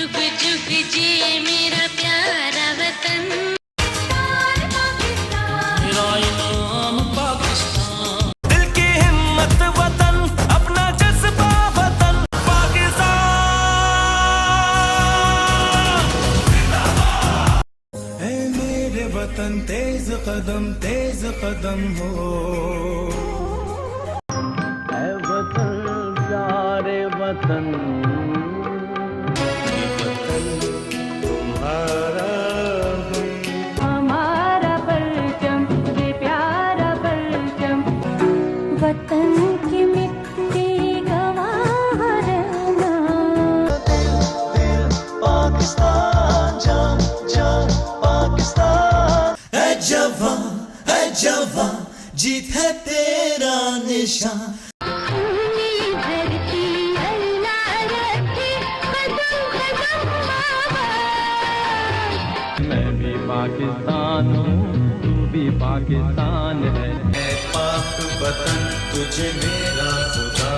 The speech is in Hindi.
जुग जुग जिए मेरा प्यारा वतन। मेरा इनाम पाकिस्तान। दिल की हिम्मत वतन, अपना जज्बा वतन पाकिस्तान। ऐ मेरे वतन तेज कदम हो। ऐ वतन प्यारे वतन, ये वतन तुम्हारा हमारा परचम ये प्यारा परचम, वतन की मिट्टी गवाह रहना। पाकिस्तान जान जान पाकिस्तान। है जवान जीत है तेरा निशान। धरती अल्लाह रखे कदम कदम आबाद। मैं भी पाकिस्तान हूँ, तू भी पाकिस्तान है। पाक वतन तुझे मेरा खुदा।